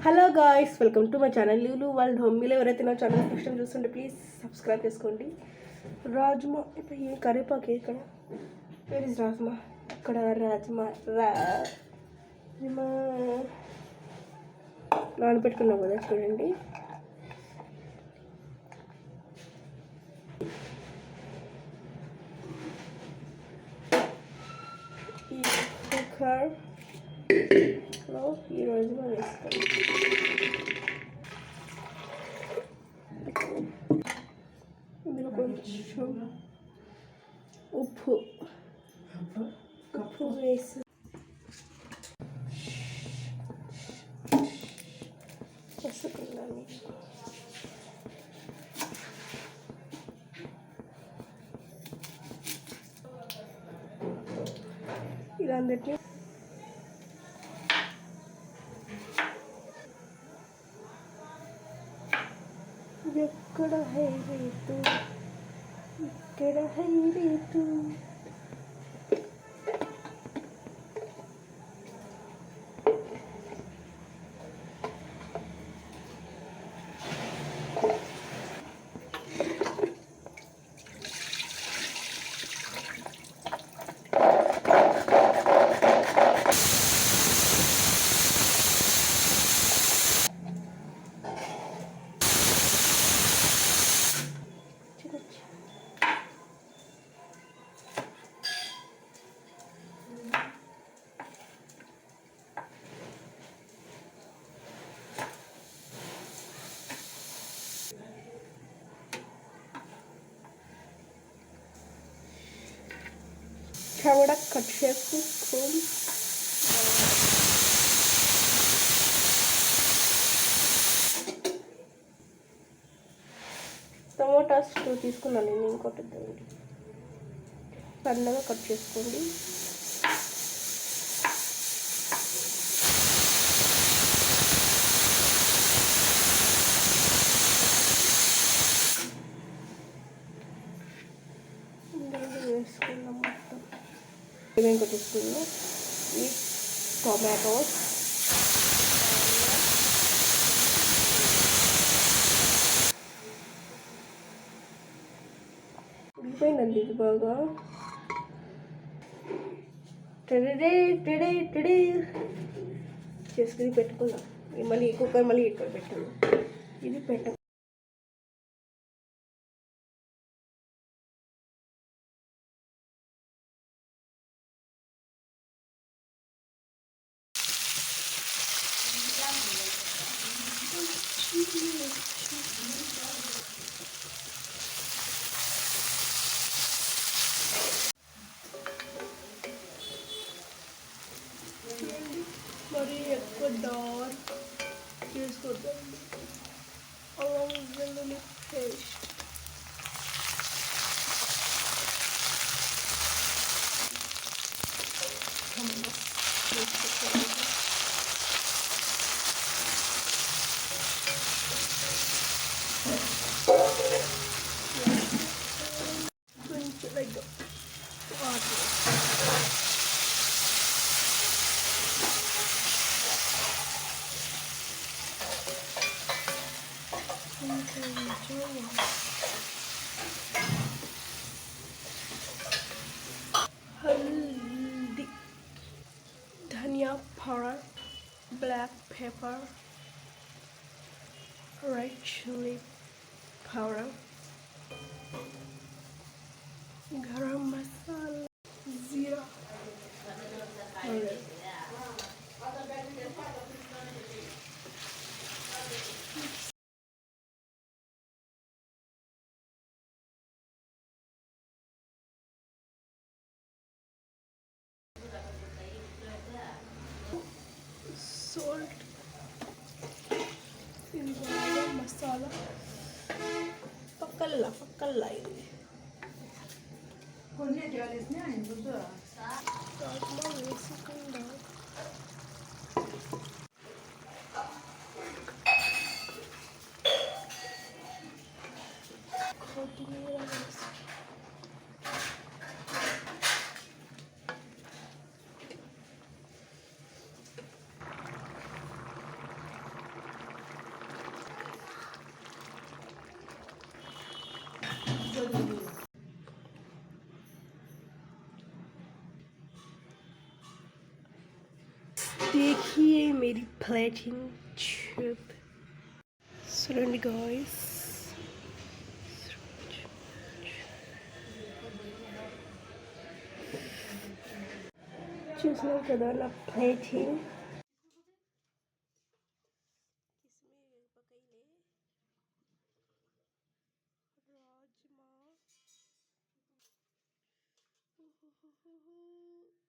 Hello guys, welcome to my channel లివ్లు world home. మీరు ఎవరైతే నా ఛానల్ ఫస్ట్ టైం చూస్తుంటే ప్లీజ్ సబ్స్క్రైబ్ చేసుకోండి. రాజ్మా ఇప్పుడు ఈ కరివేపాకు ఇక్కడ వేర్ ఇస్ రాజ్మా, ఇక్కడ రాజ్మా నానబెట్టుకున్నాం కదా చూడండి. ఈ కుక్కర్లో ఈ రాజ్మా వేస్తాం. ఇందులో కొంచెం ఉప్పు వేసి వేసుకున్నాను. ఇలా అందరికీ ఎక్కడ హైవేటు, ఇక్కడ హైవేటు. చవడ కట్ చేసుకొని టమోటాస్ తీసుకున్నాను నేను. ఇంకోటి సన్నగా కట్ చేసుకోండి. వేసుకున్నాం మొత్తం. ఏమేమి కొట్టిస్తున్నాం ఈ టొమాటోస్, ఉడిపోయిందండి ఇది బాగా. టెడే చేసుకుని పెట్టుకుందాం. మళ్ళీ కుక్కర్ మళ్ళీ ఇక్కడ పెట్టాను. ఇది పెట్ట మరి ఎక్కువ డార్క్ చేసుకోవద్దండి. అల్లం వెల్లుల్లి పేస్ట్, కొంచెం like water. Haldi, dhaniya powder, black pepper, red chilli powder, garam masala, जीरा, salt, మసాలా పక్కల్లా ఇది దాంట్లో వేసుకుందాం. కొత్తిమీర వేసి देखिए मेरी प्लेटिंग ट्रिप सुन गाइस చూసినాం కదా నా ప్లేటింగ్ రాజ్మా